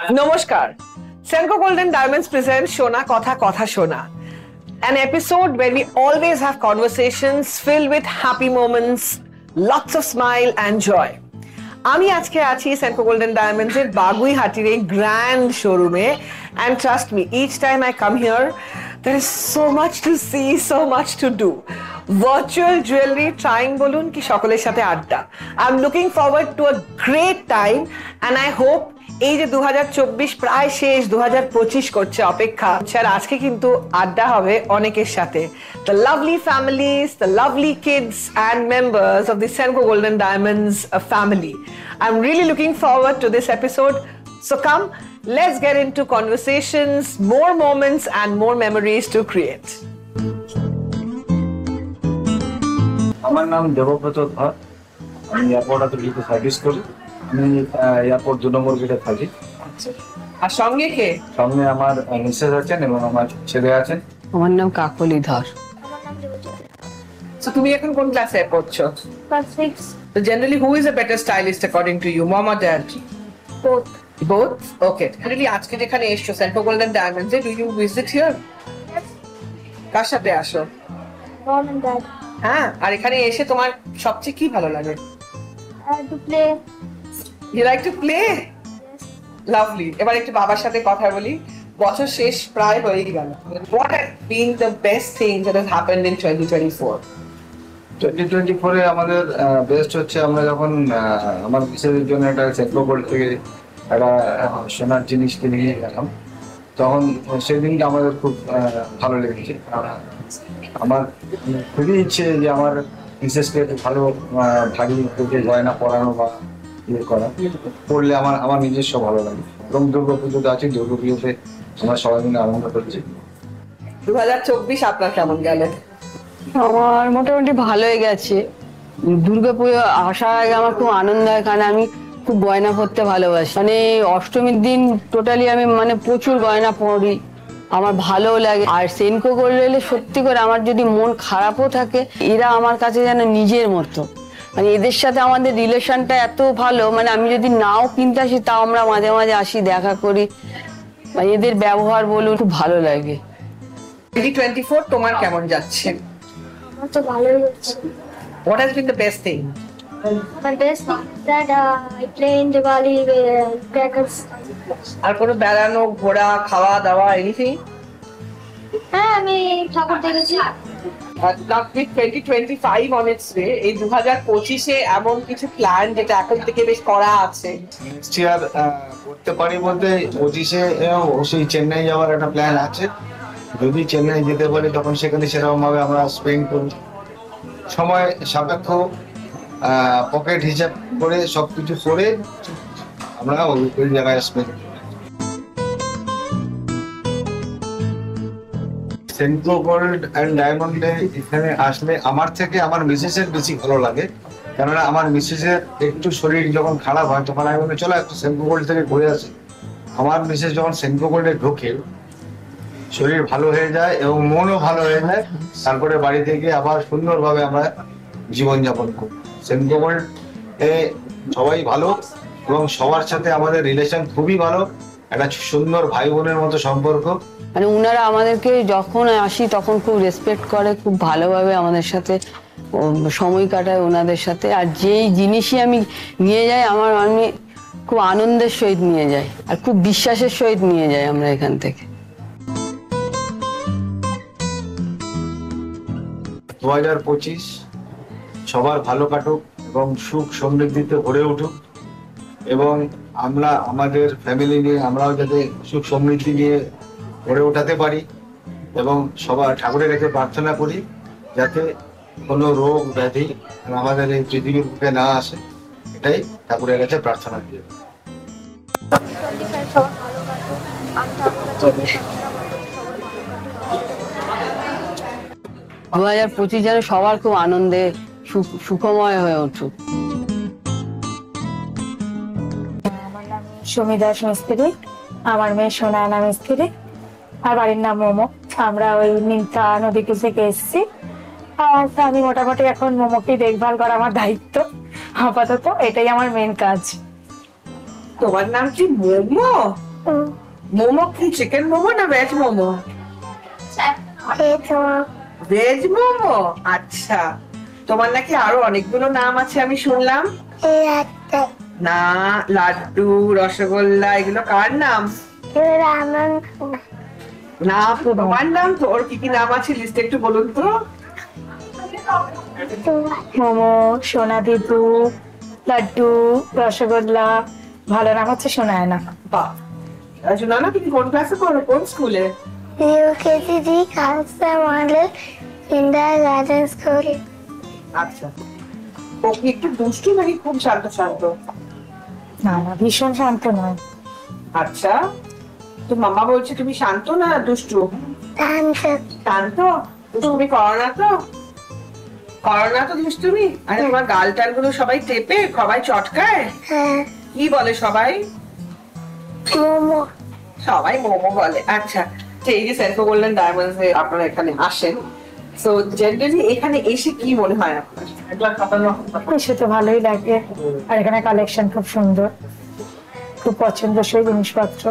Namaskar. Senco Gold and Diamonds presents Shona Kotha Kotha Shona, an episode where we always have conversations filled with happy moments, lots of smile and joy. আমি আজকে আছি Senco Gold and Diamonds এর বাগুইহাটির এই grand শোরুমে, and trust me, each time I come here, there is so much to see, so much to do. Virtual jewelry trying bolun ki সকলের সাথে আড্ডা. I'm looking forward to a great time and I hope এই যে 2024 প্রায় শেষ, 2025 করছে অপেক্ষা, আর আজকে কিন্তু আড্ডা হবে অনেকের সাথে, the lovely families, the lovely kids and members of the Senco Gold and Diamonds family. I'm really looking forward to this episode. So come, let's get into conversations, more moments and more memories to create. আমার নাম দেবব্রত ধর, আমি airport অথরিটিতে service করি। আমি airport 2 নম্বর গেটে থাকি। আর সঙ্গে কে? সঙ্গে আমার মিসেস আছেন এবং আমার ছেলে আছেন। আমার নাম কাকলি ধর। So তুমি এখন কোন ক্লাসে পড়ছো? Class 6. So generally who is a better stylist according to you, mom or dad? Both. Both? Okay. Really আজকে যেখানে এসছো Senco Gold and Diamonds, do you visit here? Yes. কার সাথে আসো? Mom and dad. হ্যাঁ, আর এখানে এসে তোমার সবচেয়ে কি ভালো লাগে? To play. You like to play? Yes. Lovely. এবার একটু বাবার সাথে কথা বলি। বছর শেষ প্রায় হয়ে গেল। What has been the best thing that has happened in 2024? 2024 এ আমাদের বেস্ট হচ্ছে আমরা যখন আমার মিসেসের জন্য একটা সেন্ট্রো গোল্ড থেকে একটা সোনার জিনিস কিনে নিয়ে গেলাম, তখন সেই দিনটা আমাদের খুব ভালো লেগেছে। আমার খুবই ইচ্ছে যে আমার মিসেসকে একটু ভালো ভারী গয়না পরানো বা ইয়ে করা, পড়লে আমার নিজস্ব ভালো লাগে। এবং দুর্গাপুজোতে আছি, দুর্গাপুজোতে আমরা সবাই মিলে আনন্দ করছি। 2024 আপনার কেমন গেল? আমার মোটামুটি ভালোই গেছে। দুর্গাপুজো আসার আগে আমার খুব আনন্দ হয়, কারণ আমি খুব গয়না পরতে ভালোবাসি। মানে অষ্টমীর দিন টোটালি আমি প্রচুর গয়না পরি, আমার ভালোও লাগে। আর সেনকো গোল্ড এলে সত্যি করে আমার যদি মন খারাপও থাকে, এরা আমার কাছে যেন নিজের মতো। মানে এদের সাথে আমাদের রিলেশনটা এত ভালো, মানে আমি যদি নাও কিনতে আসি তাও আমরা মাঝে মাঝে আসি, দেখা করি। মানে এদের ব্যবহার বলুন, খুব ভালো লাগে। 2024 তোমার কেমন যাচ্ছে? আমার তো ভালোই হচ্ছে। What has been the best thing? My best that I play in Diwali with crackers. আর কোনো বেড়ানো, ঘোরা, খাওয়া দাওয়া, এনিথিং? হ্যাঁ, আমি ঠাকুর দেখেছি। Now with 2025 on its way, এই 2025 এমন কিছু প্ল্যান যেটা এখন থেকে বেশ করা আছে? নেক্সট ইয়ার করতে পারি বলতে 25-এ সেই চেন্নাই যাওয়ার একটা প্ল্যান আছে। যদি চেন্নাই যেতে পারি তখন সেখানে সেরকম ভাবে আমরা স্পেন্ড করি, সময় সাপেক্ষ পকেট হিসাব করে সবকিছু করে আমরা ওই জায়গায় স্পেন্ড করি। সেন্ট্রো গোল্ড অ্যান্ড ডায়মন্ডে এখানে আসলে আমার থেকে আমার মিসেসের বেশি ভালো লাগে, কেননা আমার মিসেসের একটু শরীর যখন খারাপ হয় তখন আমি বলি চলো একটু সেন্ট্রো গোল্ড থেকে ঘুরে আসি। আমার মিসেস যখন সেন্ট্রো গোল্ডে ঢোকে শরীর ভালো হয়ে যায় এবং মনও ভালো হয়ে যায়, তারপরে বাড়িতে গিয়ে আবার সুন্দরভাবে আমরা জীবনযাপন করি। সেন্ট্রো গোল্ড এ সবাই ভালো এবং সবার সাথে আমাদের রিলেশন খুবই ভালো, একটা সুন্দর ভাই বোনের মতো সম্পর্ক। মানে ওনারা আমাদেরকে যখন আসি তখন খুব রেসপেক্ট করে, খুব ভালোভাবে আমাদের সাথে সময় কাটায় ওনাদের সাথে। আর যেই জিনিসই আমি নিয়ে যাই আমি খুব আনন্দের সহিত নিয়ে যাই আর খুব বিশ্বাসের সহিত নিয়ে যাই আমরা এখান থেকে। 2025 সবার ভালো কাটুক এবং সুখ সমৃদ্ধিতে ভরে উঠুক, এবং আমরা আমাদের ফ্যামিলি নিয়ে আমরাও যাতে সুখ সমৃদ্ধি নিয়ে গড়ে ওঠাতে পারি, এবং সবার ঠাকুরের কাছে প্রার্থনা করি যাতে কোনো রোগ ব্যাধি আমাদের এই পৃথিবীর বুকে না আসে, এটাই ঠাকুরের কাছে প্রার্থনা করি। 25 সবার ভালো কাটুক। আমি ঠাকুরের কাছে 2025 যেন সবার খুব আনন্দে সুখময় হয়ে উঠুক। আমার নাম সুমিতা মিস্ত্রি, আমার মেয়ে সোনায়না মিস্ত্রি, আর বাড়ির নাম মোমো। আমরা ওই নিমতা নদীকুল থেকে এসেছি। আর আমি মোটামুটি এখন মোমোকে দেখভাল করা আমার দায়িত্ব, আপাতত এটাই আমার মেন কাজ। তোমার নাম কি মোমো? মোমো কি চিকেন মোমো না ভেজ মোমো? ভেজ মোমো, আচ্ছা। তোমার নাকি আরো অনেকগুলো নাম আছে আমি শুনলাম। না, লাড্ডু, রসগোল্লা, এগুলো কার নাম? না, তোমার নাম তো। ওর কি কি নাম আছে লিস্টে একটু বলুন তো। মোমো, সোনা দিদু, লাড্ডু, রসগোল্লা। ভালো নাম হচ্ছে সোনায়না। বাহ, শোনা না, তুমি কোন ক্লাসে পড়ো, কোন স্কুলে? UKG Khalsa Model Kindergarten School. আচ্ছা, ও কি একটু দুষ্টু নাকি খুব শান্ত শান্ত? না না, ভীষণ শান্ত নয়। আচ্ছা, তো মামা বলছে তুমি শান্ত না দুষ্টু? শান্ত। দুষ্টুমি করো না তো? করো না তো দুষ্টুমি? আরে তোমার গাল টাল গুলো সবাই টেপে, সবাই চটকায়, কি বলে সবাই? Momo. সবাই মোমো বলে। আচ্ছা, তো এই যে সেন্ট্রো গোল্ডেন ডায়মন্ডস এ আপনারা এখানে আসেন, সো জেনারেলি এখানে এসে কি মনে হয় আপনার? এসে তো ভালোই লাগে, আর এখানে কালেকশন খুব সুন্দর, খুব পছন্দসই জিনিসপত্র।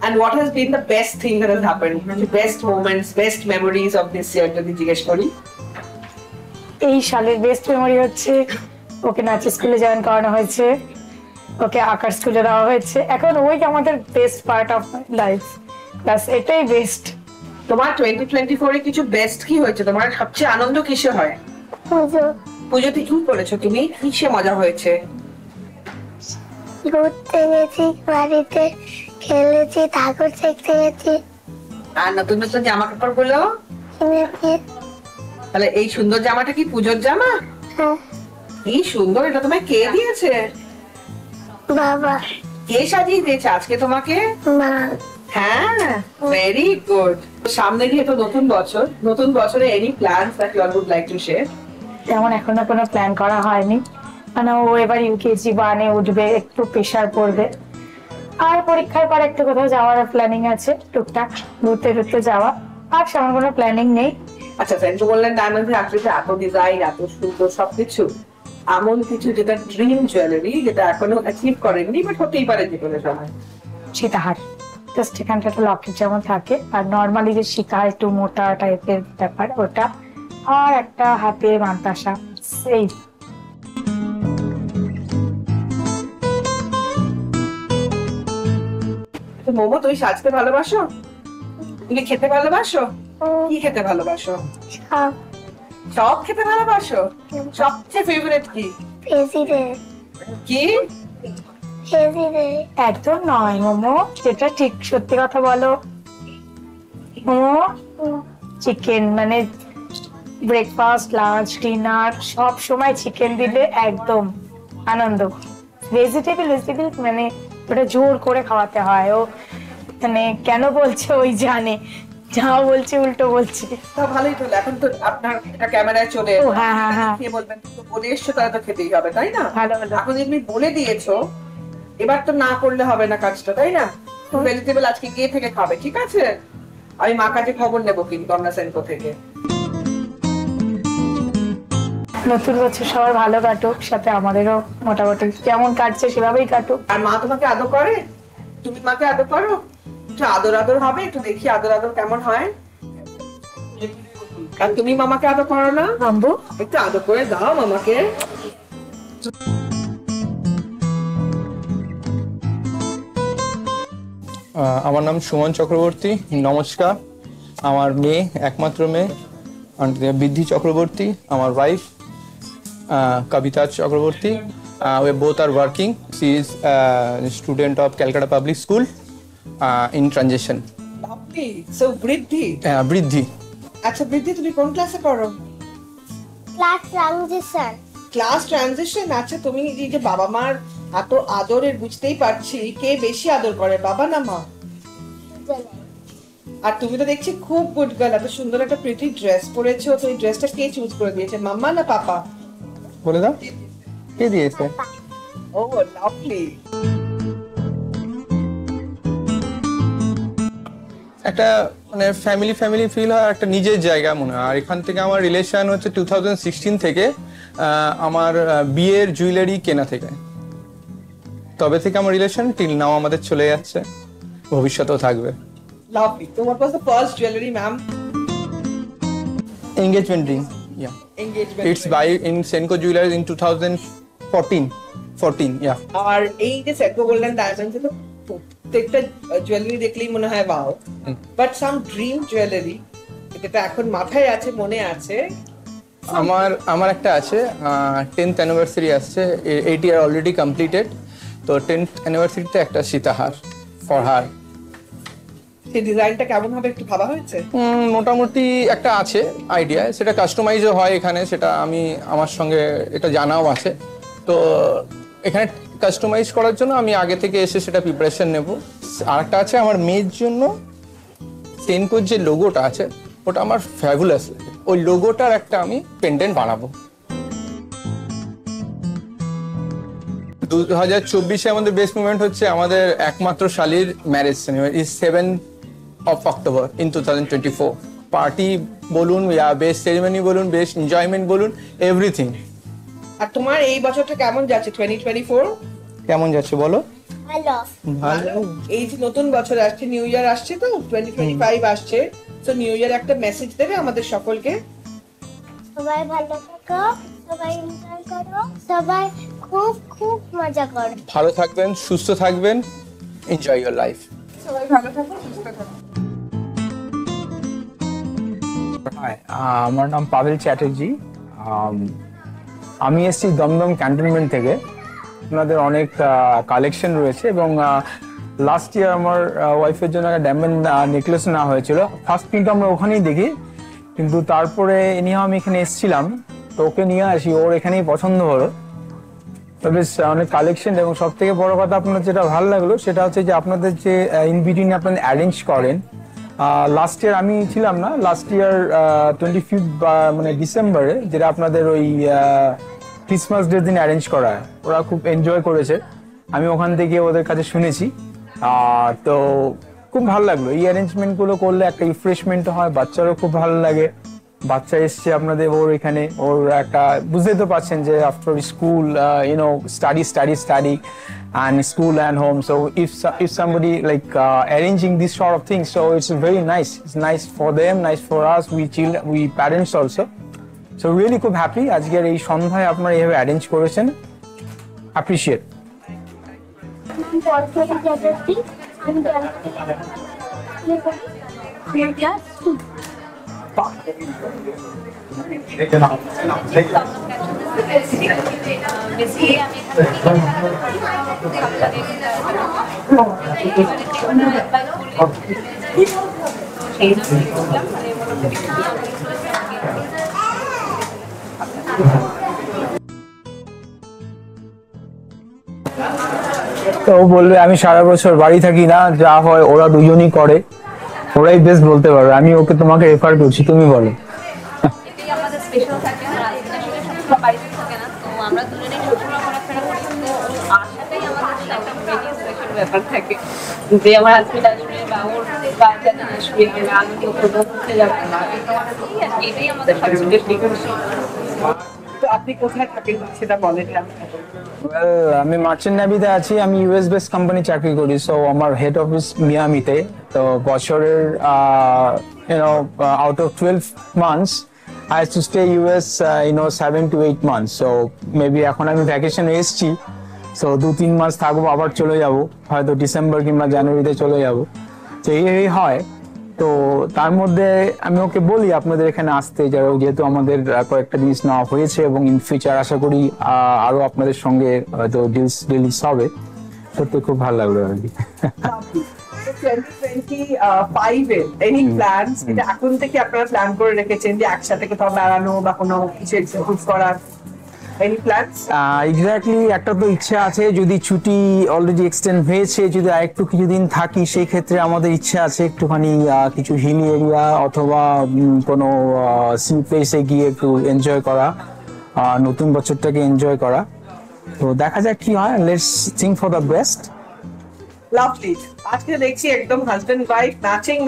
And what has been the best thing that has happened? The best moments, best memories of this year যদি জিজ্ঞেস করি? এই সালের বেস্ট মেমোরি হচ্ছে ওকে নাচের স্কুলে জয়েন করানো হয়েছে, ওকে আঁকার স্কুলে দেওয়া হয়েছে। এখন ওই আমাদের বেস্ট পার্ট অফ লাইফ, ব্যাস এটাই বেস্ট। তোমার 2024 এ কিছু বেস্ট কি হয়েছে? তোমার সবচেয়ে আনন্দ কিসে হয়? পুজোতে কি করেছো তুমি? কিসে মজা হয়েছে? ঘুরতে গেছি, বাড়িতে খেলেছি, ঠাকুর দেখতে গেছি, আর নতুন নতুন জামা কাপড় গুলো? কিনেছি। তাহলে এই সুন্দর জামাটা কি পুজোর জামা? কি সুন্দর, এটা তোমায় কে দিয়েছে? বাবা, কে সাজিয়ে দিয়েছে আজকে তোমাকে? মা। হ্যাঁ, ভেরি গুড। সামনে গিয়ে তো নতুন বছর, নতুন বছরে any plans that you would like to share? তেমন এখনো কোনো প্ল্যান করা হয়নি, মানে ও এবার ইউকেজি 1-এ উঠবে, একটু প্রেশার পড়বে। আর পরীক্ষার পর একটু কোথাও যাওয়ার প্ল্যানিং আছে, টুকটাক ঘুরতে ঘুরতে যাওয়া। আর সেমন কোনো প্ল্যানিং নেই। আচ্ছা, সেন্ট্রো গোল্ডেন ডায়মন্ডস এ আসলে এত ডিজাইন, এত সুন্দর সবকিছু, এমন কিছু যেটা ড্রিম জুয়েলারি, যেটা এখনো অ্যাচিভ করেননি বাট হতেই পারে যে কোনো সময়? সীতাহার, জাস্ট এখানটা একটা লকেট যেমন থাকে, আর নর্মালি যে শিকা একটু মোটা টাইপের ব্যাপার ওটা, আর একটা হাতের মান্তাসা, সেই। মোমো, তুমি সাজতে ভালোবাসো? তুমি খেতে ভালোবাসো? কি খেতে ভালোবাসো? সব সব খেতে ভালোবাসো? সবচেয়ে ফেভারিট কি? প্রেসিডেন্ট। কি? প্রেসিডেন্ট। একদম নয় মোমো, যেটা ঠিক সত্যি কথা বলো। মোমো চিকেন, মানে ব্রেকফাস্ট, লাঞ্চ, ডিনার সব সময় চিকেন দিলে একদম আনন্দ। ভেজিটেবল মানে ওটা জোর করে খাওয়াতে হয়। ও মানে কেন বলছে ওই জানে, যা বলছে উল্টো বলছে। তা ভালোই তো। এখন তো আপনার এটা ক্যামেরায় চলে ও হ্যাঁ হ্যাঁ হ্যাঁ, কে বলবেন, তুমি তো বলে এসছো, তাহলে তো খেতেই হবে, তাই না? ভালো হলো। এখন যদি তুমি বলে দিয়েছো, এবার তো না করলে হবে না কাজটা, তাই না? ভেজিটেবল আজকে গিয়ে থেকে খাবে, ঠিক আছে? আমি মা কাছে খবর নেবো কিন্তু আমরা সেন্ট্রো থেকে। নতুন বছর সবার ভালো কাটুক, সাথে আমাদেরও মোটামুটি যেমন কাটছে সেভাবেই কাটুক। আর মা তোমাকে আদর করে? তুমি মাকে আদর করো? একটু আদর আদর হবে, একটু দেখি আদর আদর কেমন হয়। আর তুমি মামাকে আদর করো না? বন্ধু, একটু আদর করে দাও মামাকে। আমার নাম সুমন চক্রবর্তী। নমস্কার। আমার মেয়ে, একমাত্র মেয়ে বৃদ্ধি চক্রবর্তী, আমার wife Kavita Chakraborty. We both are working. She is a student of Calcutta Public School in transition. Lovely. So বৃদ্ধি। বৃদ্ধি। আচ্ছা বৃদ্ধি, তুমি কোন ক্লাসে পড়ো? Class transition. Class transition. আচ্ছা, তুমি এই যে বাবা মার এত আদরের, বুঝতেই পারছি, কে বেশি আদর করে, বাবা না মা? আর তুমি তো দেখছি খুব গুড গার্ল, এত সুন্দর একটা প্রিটি ড্রেস পরেছো, তো এই ড্রেসটা কে চুজ করে দিয়েছে, মাম্মা না পাপা? বলে দাও কে দিয়েছে? ও লাভলি। একটা মানে ফ্যামিলি ফিল হয়, একটা নিজের জায়গা মনে হয়। আর এখান থেকে আমার রিলেশন হচ্ছে 2016 থেকে, আমার বিয়ের জুয়েলারি কেনা থেকে। তবে থেকে আমার রিলেশন টিল নাও আমাদের চলে যাচ্ছে। ভবিষ্যতেও থাকবে। Lovely. So what was the first jewelry, ma'am? Engagement ring, yeah. Engagement. It's buy in Senco Jewelers in 2014, yeah. আর এই যে সেনকো গোল্ডেন ডায়মন্ডস তো প্রত্যেকটা জুয়েলারি দেখলেই মনে হয় wow, but some dream jewellery যেটা এখন মাথায় আছে, মনে আছে। আমার একটা আছে, 10th অ্যানিভার্সারি আসছে, 8 ইয়ার অলরেডি কমপ্লিটেড, তো 10th অ্যানিভার্সারিতে একটা সীতাহার ফর হার। সেই ডিজাইনটা কেমন হবে একটু ভাবা হয়েছে? মোটামুটি একটা আছে আইডিয়া, সেটা কাস্টমাইজও হয় এখানে, সেটা আমার সঙ্গে এটা জানাও আছে। তো এখানে কাস্টমাইজ করার জন্য আমি আগে থেকে এসে সেটা প্রিপারেশন নেব। আর একটা আছে আমার মেয়ের জন্য, সেনকোর যে লোগোটা আছে ওটা আমার ফ্যাবুলাস লাগে, ওই লোগোটার একটা আমি পেন্ডেন্ট বানাবো। 2024-এ আমাদের বেস্ট মুভমেন্ট হচ্ছে আমাদের একমাত্র শালীর marriage ceremony, 7 October in 2024। Party বলুন, বেস্ট সেরিমনি বলুন, বেস্ট এনজয়মেন্ট বলুন, এভরিথিং। আর তোমার এই বছরটা কেমন যাচ্ছে 2024? কেমন যাচ্ছে বলো? Hello. ভালো। এই যে নতুন বছর আসছে, নিউ ইয়ার আসছে, তো 2025 আসছে, তো নিউ ইয়ার একটা মেসেজ দেবে আমাদের সকলকে? সবাই ভালো থাকো, সবাই এনজয় করো, সবাই খুব খুব মজা করো। ভালো থাকবেন, সুস্থ থাকবেন, এনজয় ইয়োর লাইফ। সবাই ভালো থাকো, সুস্থ থাকো। হাই, আমার নাম পাভেল চ্যাটার্জি। আমি এসেছি দমদম ক্যান্টনমেন্ট থেকে। আপনাদের অনেক কালেকশন রয়েছে এবং লাস্ট ইয়ার আমার ওয়াইফের জন্য একটা ডায়মন্ড নেকলেস নেওয়া হয়েছিল। ফার্স্ট কিন্তু আমরা ওখানেই দেখি, কিন্তু তারপরে এনিহাও আমি এখানে এসেছিলাম, তো ওকে নিয়ে আসি, ওর এখানেই পছন্দ হলো। তো বেশ অনেক কালেকশন, এবং সব থেকে বড় কথা আপনার যেটা ভালো লাগলো সেটা হচ্ছে যে আপনাদের যে ইন বিটুইন আপনাদের অ্যারেঞ্জ করেন। লাস্ট ইয়ার আমি ছিলাম না, লাস্ট ইয়ার 25 মানে ডিসেম্বরে, যেটা আপনাদের ওই ক্রিসমাস ডের দিন অ্যারেঞ্জ করা হয়, ওরা খুব এনজয় করেছে, আমি ওখান থেকে ওদের কাছে শুনেছি। তো খুব ভালো লাগলো, এই অ্যারেঞ্জমেন্টগুলো করলে একটা রিফ্রেশমেন্ট হয়, বাচ্চারও খুব ভালো লাগে। বাচ্চা এসছে আপনাদের ওর এখানে, ওর একটা বুঝতেই তো পারছেন যে after school study and school and home, so if somebody like arranging this sort of things, so it's very nice. It's nice for them, nice for us, we parents also, so really খুব happy আজকের এই সন্ধ্যায় আপনারা এইভাবে arrange করেছেন, appreciate. তো ও বলবে আমি সারা বছর বাড়ি থাকি না, যা হয় ওরা দুজনই করে, ওরাই বেস্ট বলতে পারবে, আমি ওকে তোমাকে রেফার করছি, তুমি বলো। এটাই আমাদের স্পেশাল থাকে, আমার হাজবেন্ড আসলে সবসময় বাড়িতে থাকে না, তো আমরা দুজনেই সবসময় ঘোরাফেরা করি, তো আসাটাই আমাদের একটা ভেরি স্পেশাল ব্যাপার থাকে যে আমার হাজবেন্ড আসবে বা ওর বাচ্চাটা আসবে, আমরা আনন্দ উপভোগ করতে যাবো, এটাই আমাদের সবচেয়ে বেশি খুশি। তো আপনি কোথায় থাকেন সেটা বলেন। আমি মার্চেন্ট নেভিতে আছি, আমি ইউএস বেস কোম্পানি চাকরি করি, সো আমার হেড অফিস মিয়ামিতে। তো বছরের out of 12 months I have to stay US 7 to 8 months, so maybe এখন আমি ভ্যাকেশনে এসেছি, সো 2-3 মাস থাকবো, আবার চলে যাব, হয়তো ডিসেম্বর কিংবা জানুয়ারিতে চলে যাব, তো এই হয়। তো তার মধ্যে আমি ওকে বলি আপনাদের এখানে আসতে, যেহেতু আমাদের কয়েকটা জিনিস নেওয়া হয়েছে এবং ইন ফিউচার আশা করি আরো আপনাদের সঙ্গে হয়তো ডিলস রিলিজ হবে। সত্যি খুব ভালো লাগলো আর কি। 2025 এর এনি প্ল্যানস, এটা এখন থেকে আপনারা প্ল্যান করে রেখেছেন যে একসাথে কোথাও বেড়ানো বা কোনো কিছু এক্সিকিউট করার? Any plans? এক্স্যাক্টলি, একটা তো ইচ্ছা আছে, যদি ছুটি অলরেডি এক্সটেন্ড হয়েছে, যদি আরেকটু কিছুদিন থাকি, সেই ক্ষেত্রে আমাদের ইচ্ছা আছে একটুখানি কিছু হিল এরিয়া অথবা কোনো সি প্লেসে গিয়ে একটু এনজয় করা, নতুন বছরটাকে এনজয় করা। তো দেখা যাক কি হয়, let's think for the best. Lovely. আজকে দেখছি একদম হাজবেন্ড ওয়াইফ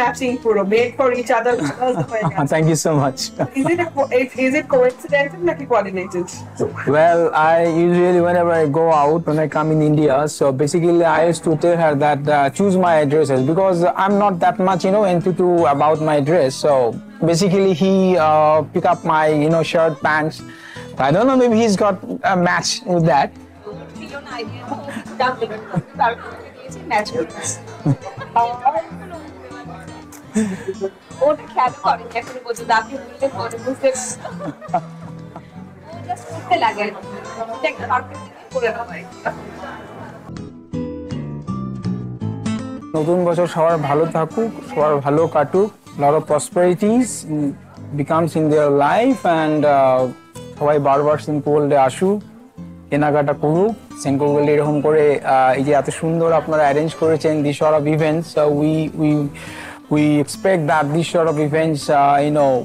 ম্যাচিং পুরো made for each other. Thank you so much. Is it coincidental নাকি coordinated? Well, I usually, whenever I go out, when I come in India, so basically I used to tell her that choose my dresses because I'm not that much, into about my dress. So basically he pick up my, shirt, pants. I don't know, maybe he's got a match with that. ওটা খেয়াল করেন এখনো পর্যন্ত, আপনি বললে পরে বুঝতে just করতে লাগে এটা একটা পারফেক্ট করে না হয়। নতুন বছর সবার ভালো থাকুক, সবার ভালো কাটুক, lot of prosperities becomes in their life and সবাই বারবার সেনকো গোল্ডে আসুক, কেনাকাটা করুক। সেনকো গোল্ডে এরকম করে এই যে এত সুন্দর আপনারা অ্যারেঞ্জ করেছেন this sort of events, we expect that this sort of events,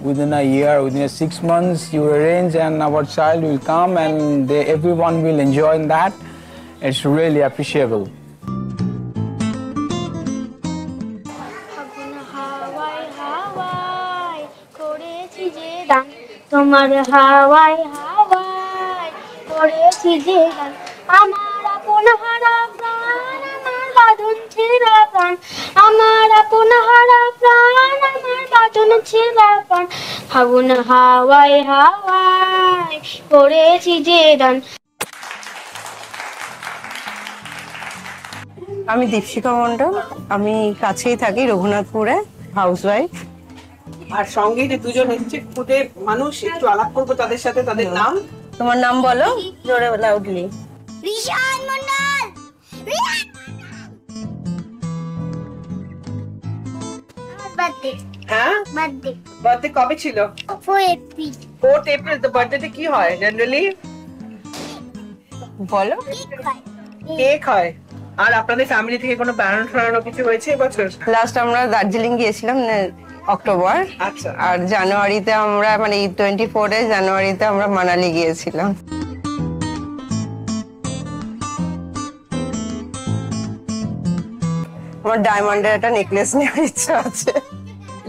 within a year, within 6 months, you arrange and our child will come and everyone will enjoy that. It's really appreciable. তোমার হাওয়াই হাওয়াই করেছি যে গান, আমার আপন হারা প্রাণ, আমার বাঁধন ছেঁড়া প্রাণ, আমার আপন হারা প্রাণ, আমার বাঁধন ছেঁড়া প্রাণ, ফাগুন হাওয়াই হাওয়াই করেছি যে গান। আমি দীপশিকা মন্ডল, আমি কাছেই থাকি রঘুনাথপুরে, হাউসওয়াইফ। আর সঙ্গে যে দুজন হচ্ছে খুদে মানুষ, একটু আলাপ করবো তাদের সাথে, তাদের নাম। তোমার নাম বলো জোরে লাউডলি। ঋষান মন্ডল। বার্থডে হ্যাঁ, বার্থডে বার্থডে কবে ছিল? 4 এপ্রিল। 4th April। তো বার্থডেতে কি হয় জেনারেলি? বলো। কেক হয়। আর আপনাদের ফ্যামিলি থেকে কোনো বানানো কিছু হয়েছে এবছর? লাস্ট আমরা দার্জিলিং গিয়েছিলাম অক্টোবর, আচ্ছা। আর জানুয়ারিতে আমরা মানে 24 জানুয়ারিতে আমরা মানালি গিয়েছিলাম। আমার ডায়মন্ডের একটা নেকলেস নেওয়ার ইচ্ছা আছে।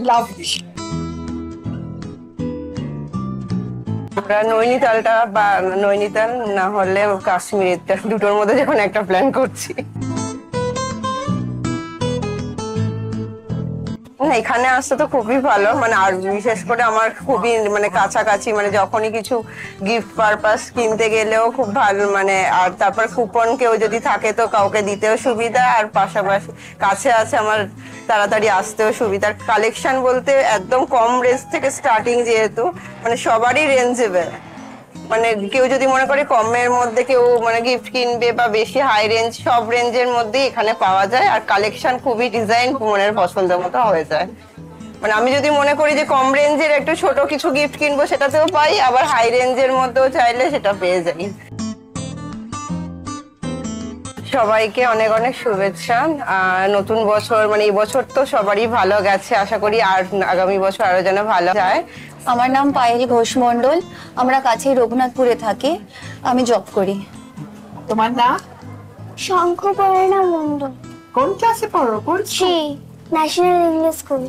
লাভলি। আমরা নৈনিতালটা বা নৈনিতাল না হলে কাশ্মীরটা, দুটোর মধ্যে যখন একটা প্ল্যান করছি। না, এখানে আসতে তো খুবই ভালো, মানে আর বিশেষ করে আমার খুবই মানে কাছাকাছি, মানে যখনই কিছু গিফট পারপাস কিনতে গেলেও খুব ভালো, মানে আর তারপর কুপন কেউ যদি থাকে তো কাউকে দিতেও সুবিধা, আর পাশাপাশি কাছে আছে আমার তাড়াতাড়ি আসতেও সুবিধা। কালেকশন বলতে একদম কম রেঞ্জ থেকে স্টার্টিং, যেহেতু মানে সবারই রেঞ্জেবল, মানে কেউ যদি মনে করে কমের মধ্যে কেউ মানে গিফট কিনবে বা বেশি হাই রেঞ্জ, সব রেঞ্জের মধ্যেই এখানে পাওয়া যায়। আর কালেকশন খুবই ডিজাইন মনের পছন্দের মতো হয়ে যায়। মানে আমি যদি মনে করি যে কম রেঞ্জের একটু ছোট কিছু গিফট কিনবো, সেটাতেও পাই, আবার হাই রেঞ্জের মধ্যেও চাইলে সেটা পেয়ে যাই। সবাইকে অনেক অনেক শুভেচ্ছা। নতুন বছর মানে এই বছর তো সবারই ভালো গেছে, আশা করি আর আগামী বছর আরো যেন ভালো যায়। আমার নাম পায়েল ঘোষ মন্ডল, আমরা কাছেই রঘুনাথপুরে থাকি, আমি জব করি। তোমার নাম? শঙ্খপর্ণা মন্ডল। কোন ক্লাসে পড়ো? পড়ছি ন্যাশনাল ইংলিশ স্কুল।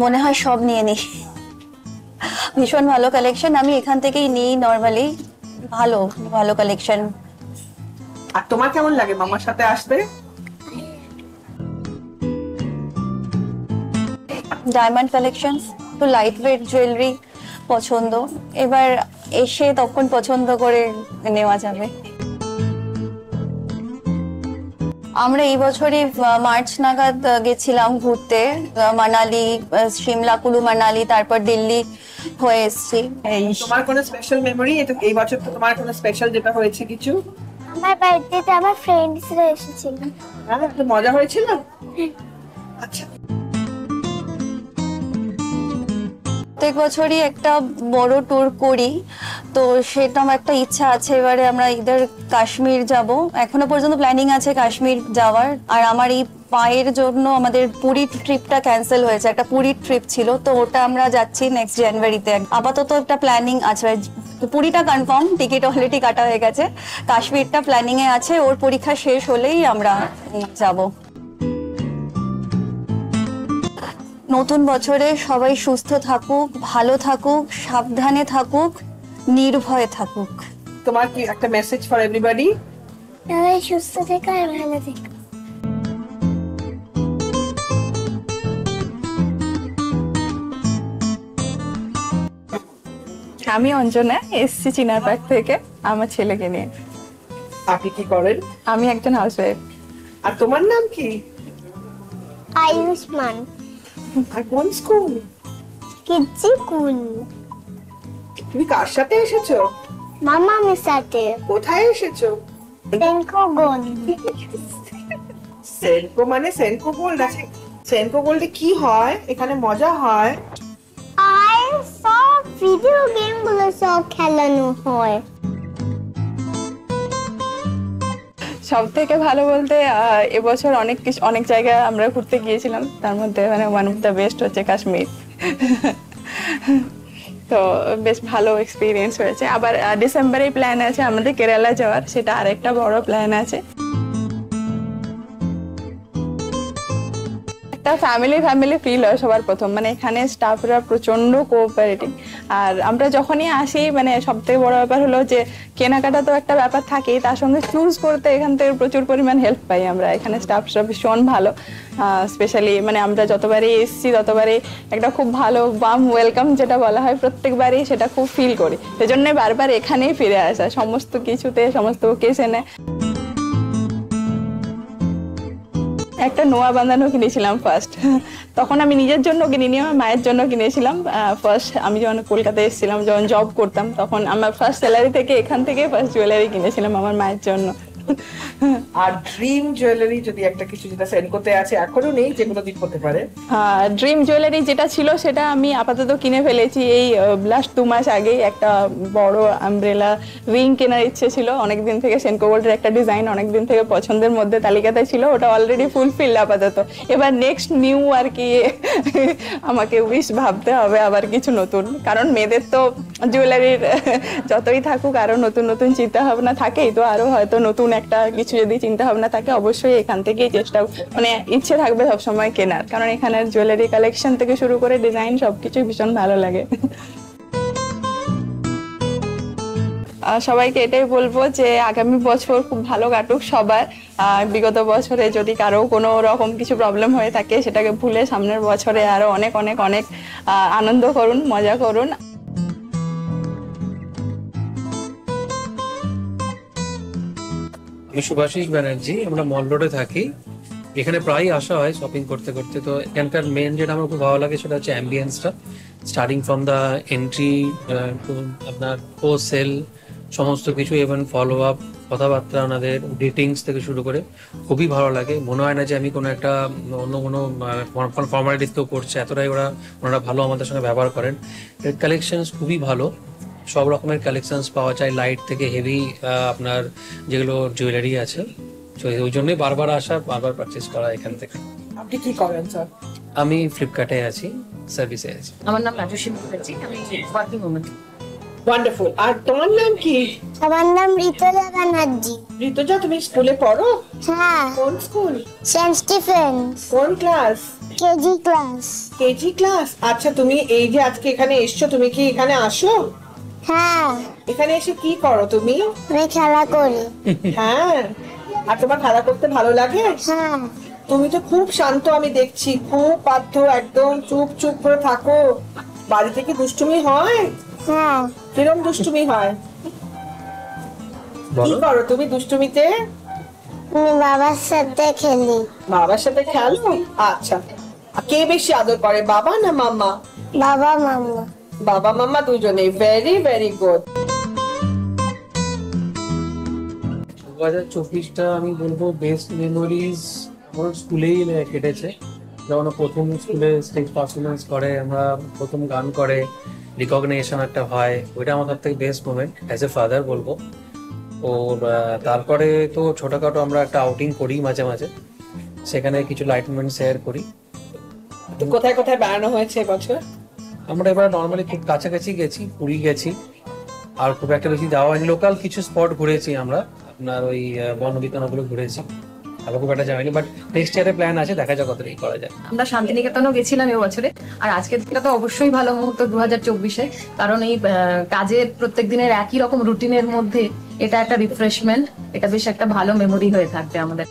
মনে হয় সব নিয়ে নিই, ভীষণ ভালো কালেকশন, আমি এখান থেকেই নিই নর্মালি, ভালো ভালো কালেকশন। আর তোমার কেমন লাগে মামার সাথে আসতে? ডায়মন্ড কালেকশন, তো লাইট ওয়েট জুয়েলারি পছন্দ, এবার এসে তখন পছন্দ করে নেওয়া যাবে। আমরা এই বছরই মার্চ নাগাদ গেছিলাম ঘুরতে, মানালি, সিমলা, কুলু মানালি, তারপর দিল্লি হয়ে এসেছি। তোমার কোনো স্পেশাল মেমোরি এই বছর? তো তোমার কোনো স্পেশাল যেটা হয়েছে কিছু? আমার বার্থডেতে আমার ফ্রেন্ডসরা এসেছিল। হ্যাঁ, একটু মজা হয়েছিল। আচ্ছা, প্রত্যেক বছরই একটা বড় ট্যুর করি, তো সেটা আমার একটা ইচ্ছা আছে, এবারে আমরা ইদার কাশ্মীর যাব, এখনো পর্যন্ত প্ল্যানিং আছে কাশ্মীর যাওয়ার। আর আমার এই পায়ের জন্য আমাদের পুরী ট্রিপটা ক্যান্সেল হয়েছে, একটা পুরী ট্রিপ ছিল, তো ওটা আমরা যাচ্ছি নেক্সট জানুয়ারিতে। আপাতত একটা প্ল্যানিং আছে, পুরীটা কনফার্ম, টিকিট অলরেডি কাটা হয়ে গেছে, কাশ্মীরটা প্ল্যানিং এ আছে, ওর পরীক্ষা শেষ হলেই আমরা যাব। নতুন বছরে সবাই সুস্থ থাকুক, ভালো থাকুক, সাবধানে থাকুক, নির্ভয়ে থাকুক। তোমার কি একটা মেসেজ ফর এভরিবডি? সবাই সুস্থ থেকো আর ভালো থেকো। আমি অঞ্জনা, এসছি চিনারপাড় থেকে আমার ছেলেকে নিয়ে। আপনি কি করেন? আমি একজন হাউসওয়াইফ। আর তোমার নাম কি? আয়ুষ্মান। আর কোন স্কুল? কিডজি কুল। তুমি কার সাথে এসেছো? মামা আমার সাথে। কোথায় এসেছো? সেনকো গোল। সেনকো মানে সেনকো গোল্ড আছে। সেনকো গোল্ডে কি হয়? এখানে মজা হয়। আর সব ভিডিও গেম গুলো সব খেলানো হয়। সব থেকে ভালো বলতে এবছর অনেক জায়গায় আমরা ঘুরতে গিয়েছিলাম, তার মধ্যে মানে ওয়ান অফ দ্য বেস্ট হচ্ছে কাশ্মীর। তো বেশ ভালো এক্সপিরিয়েন্স হয়েছে। আবার ডিসেম্বরে প্ল্যান আছে আমাদের কেরালা যাওয়ার, সেটা আরেকটা বড় প্ল্যান আছে। একটা ফ্যামিলি ফিল হয় সবার প্রথম, মানে এখানে স্টাফরা প্রচন্ড কোঅপারেটিভ। আর আমরা যখনই আসি মানে সব থেকে বড় ব্যাপার হলো যে কেনাকাটা তো একটা ব্যাপার থাকেই, তার সঙ্গে চুজ করতে এখান থেকে প্রচুর পরিমাণ হেল্প পাই আমরা। এখানে স্টাফরা ভীষণ ভালো, স্পেশালি মানে আমরা যতবারই এসছি ততবারই একটা খুব ভালো ওয়ার্ম ওয়েলকাম যেটা বলা হয় প্রত্যেকবারই সেটা খুব ফিল করি। সেজন্যই বারবার এখানেই ফিরে আসা সমস্ত কিছুতে, সমস্ত ওকেশনে। একটা নোয়া বাঁধানো কিনেছিলাম ফার্স্ট, তখন আমি নিজের জন্য কিনিনি, আমার মায়ের জন্য কিনেছিলাম। ফার্স্ট আমি যখন কলকাতায় এসেছিলাম, যখন জব করতাম, তখন আমার ফার্স্ট স্যালারি থেকে এখান থেকে ফার্স্ট জুয়েলারি কিনেছিলাম আমার মায়ের জন্য। আর ড্রিম জুয়েলারি যদি একটা কিছু যেটা সেনকোতে আছে এখনো নেই, যেগুলো দিক হতে পারে? ড্রিম জুয়েলারি যেটা ছিল সেটা আমি আপাতত কিনে ফেলেছি। এই লাস্ট 2 মাস আগেই একটা বড় আমব্রেলা রিং কেনার ইচ্ছে ছিল অনেকদিন থেকে। সেনকো গোল্ডের একটা ডিজাইন অনেকদিন থেকে পছন্দের মধ্যে তালিকাতে ছিল, ওটা অলরেডি ফুলফিল আপাতত। এবার নেক্সট নিউ আর কি আমাকে উইশ ভাবতে হবে আবার কিছু নতুন, কারণ মেয়েদের তো জুয়েলারির যতই থাকুক আরো নতুন নতুন চিন্তা ভাবনা থাকেই, তো আরো হয়তো নতুন একটা কিছু যদি চিন্তা ভাবনা থাকে অবশ্যই এখান থেকেই চেষ্টা মানে ইচ্ছে থাকবে সবসময় কেনার, কারণ এখানের জুয়েলারি কালেকশন থেকে শুরু করে ডিজাইন সবকিছু ভীষণ ভালো লাগে। সবাইকে এটাই বলবো যে আগামী বছর খুব ভালো কাটুক সবার। বিগত বছরে যদি কারো কোনো রকম কিছু প্রবলেম হয়ে থাকে সেটাকে ভুলে সামনের বছরে আরো অনেক অনেক অনেক আনন্দ করুন, মজা করুন। আমি সুভাষিস ব্যানার্জি, আমরা মল রোডে থাকি। এখানে প্রায় আসা হয় শপিং করতে করতে। তো এখানকার মেন যেটা আমার খুব ভালো লাগে সেটা হচ্ছে অ্যাম্বিয়েন্সটা, starting from the entry to আপনার পোস্ট সেল সমস্ত কিছু, এবং ফলো আপ, কথাবার্তা, ওনাদের গ্রিটিংস থেকে শুরু করে খুবই ভালো লাগে। মনে হয় না যে আমি কোনো একটা অন্য কোনো ফর্মালিটিস কেউ করছে, এতটাই ওনারা ভালো আমাদের সঙ্গে ব্যবহার করেন। কালেকশনস খুবই ভালো, সব রকমের কালেকশনস পাওয়া যায়, লাইট থেকে হেভি আপনার যেগুলো জুয়েলারি আছে। তো ওই জন্যই বারবার আসা, বারবার পারচেস করা এখান থেকে। আপনি কি করেন স্যার? আমি ফ্লিপকার্টে আছি, সার্ভিসে আছি। আমার নাম রাজস্বী মুখার্জি, আমি ওয়ার্কিং ওম্যান। ওয়ান্ডারফুল। আর তোমার নাম কি? আমার নাম ঋতুজা ব্যানার্জি। ঋতুজা, তুমি স্কুলে পড়ো? হ্যাঁ। কোন স্কুল? Saint Stephen's. কোন class? KG class. KG class. আচ্ছা, তুমি এই যে আজকে এখানে এসছো, তুমি কি এখানে আসো? হ্যাঁ। এখানে এসে কি করো তুমি? আমি খেলা করি। হ্যাঁ। আর তোমার খেলা করতে ভালো লাগে? হ্যাঁ। তুমি তো খুব শান্ত, আমি দেখছি, খুব বাধ্য, একদম চুপ চুপ করে থাকো। বাড়িতে কি দুষ্টুমি হয়? হ্যাঁ। কিরম দুষ্টুমি হয়? কি করো তুমি দুষ্টুমিতে? আমি বাবার সাথে খেলি। বাবার সাথে খেলো? আচ্ছা। কে বেশি আদর করে, বাবা না মাম্মা? বাবা মাম্মা। বাবা মাম্মা দুজনেই। Very very good. 2024টা আমি বলবো বেস্ট মেমোরিজ আমার স্কুলেই কেটেছে। যখন প্রথম স্কুলে স্টেজ পারফরমেন্স করে, আমরা প্রথম গান করে, রিকগনিশন একটা হয়, ওইটা আমার সব থেকে best moment as a father বলবো। ওর তারপরে তো ছোটখাটো আমরা একটা আউটিং করি মাঝে মাঝে, সেখানে কিছু লাইট মোমেন্ট শেয়ার করি। তো কোথায় কোথায় বেড়ানো হয়েছে এবছর? আমরা এবার নর্মালি খুব কাছাকাছি গেছি, পুরী গেছি, আর খুব একটা বেশি যাওয়া হয়নি। লোকাল কিছু স্পট ঘুরেছি আমরা, আপনার ওই বনবিতানগুলো ঘুরেছি, আবার খুব একটা যাইনি। বাট নেক্সট ইয়ারে প্ল্যান আছে, দেখা যাক কতটা কি করা যায়। আমরা শান্তিনিকেতনও গেছিলাম এবছরে, আর আজকের দিনটা তো অবশ্যই ভালো মুহূর্ত 2024-এ, কারণ এই কাজের প্রত্যেক দিনের একই রকম রুটিনের মধ্যে এটা একটা রিফ্রেশমেন্ট, এটা বেশ একটা ভালো মেমোরি হয়ে থাকবে আমাদের।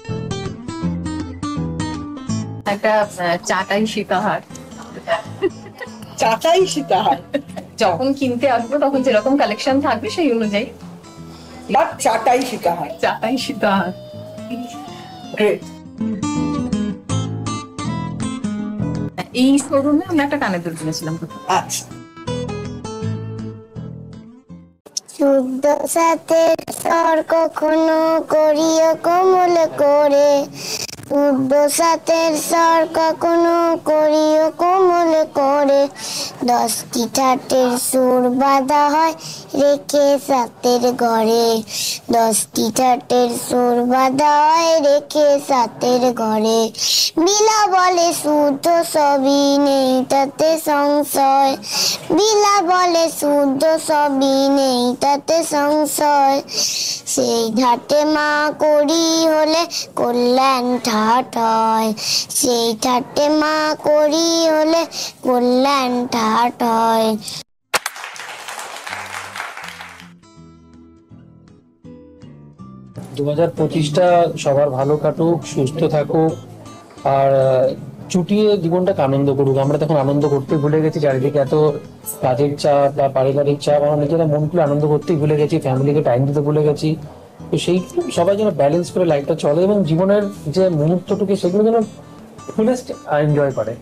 একটা চাটাই সীতাহার, চাটাই সীতাহার যখন কিনতে আসবো তখন যেরকম কালেকশন থাকবে সেই অনুযায়ী বাট চাটাই সীতাহার, চাটাই সীতাহার। গ্রেট। এই শোরুমে আমরা একটা কানের দুল কিনেছিলাম। আচ্ছা, শুদ্ধ সাথে স্বর কখনো করিও কোমল করে, শুদ্ধ সাথের স্বর কখনো করিও কোমল করে, 10টি ঠাটের সুর বাঁধা হয় রেখে সাতের ঘরে, 10টি ঠাটের সুর বাঁধা হয় রেখে সাতের ঘরে, বিলা বলে শুদ্ধ সবই নেই তাতে সংশয়, বিলা বলে শুদ্ধ সবই নেই তাতে সংশয়, সেই ঠাটে মা করি হলে কল্যাণ ঠাট হয়, সেই ঠাটে মা করি হলে কল্যাণ ঠাট হয়। 2025টা সবার ভালো কাটুক, সুস্থ থাকুক, আর চুটিয়ে জীবনটাকে আনন্দ করুক। আমরা তখন আনন্দ করতে ভুলে গেছি, চারিদিকে এত কাজের চাপ বা পারিবারিক চাপ, আমরা নিজেরা মন খুলে আনন্দ করতেই ভুলে গেছি, ফ্যামিলিকে টাইম দিতে ভুলে গেছি। তো সেই সবাই যেন ব্যালেন্স করে লাইফটা চলে এবং জীবনের যে মুহূর্তটুকু সেগুলো যেন ফুলেস্ট এনজয় করে।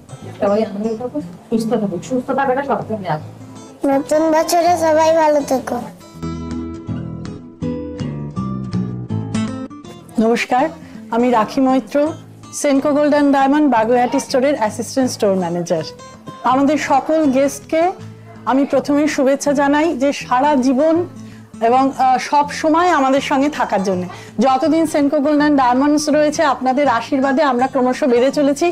সবাই আনন্দ থাকুক, সুস্থ থাকুক, সুস্থ থাকাটা সবথেকে আগে। নতুন বছরে সবাই ভালো থেকো। নমস্কার, আমি Rakhi Maitra, Senco gold and diamond Baguiati স্টোরের অ্যাসিস্ট্যান্ট স্টোর ম্যানেজার। আমাদের সকল গেস্টকে আমি প্রথমেই শুভেচ্ছা জানাই যে সারা জীবন এবং সব সময় আমাদের সঙ্গে থাকার জন্য। যতদিন সেনকো গোল্ড অ্যান্ড ডায়মন্ডস রয়েছে আপনাদের আশীর্বাদে আমরা ক্রমশ বেড়ে চলেছি।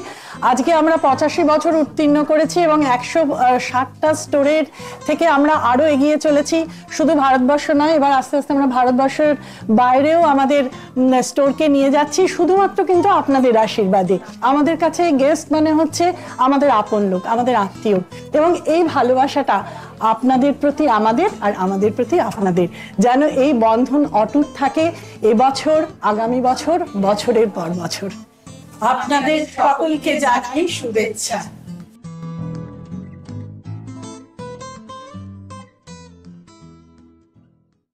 আজকে আমরা 85 বছর উত্তীর্ণ করেছি এবং 160টা স্টোরের থেকে আমরা আরও এগিয়ে চলেছি। শুধু ভারতবর্ষ নয়, এবার আস্তে আস্তে আমরা ভারতবর্ষের বাইরেও আমাদের স্টোরকে নিয়ে যাচ্ছি, শুধুমাত্র কিন্তু আপনাদের আশীর্বাদে। আমাদের কাছে গেস্ট মানে হচ্ছে আমাদের আপন লোক, আমাদের আত্মীয়, এবং এই ভালোবাসাটা আপনাদের প্রতি আমাদের আর আমাদের প্রতি আপনাদের, যেন এই বন্ধন অটুট থাকে এবছর, আগামী বছর, বছরের পর বছর। আপনাদের সকলকে জানাই শুভেচ্ছা।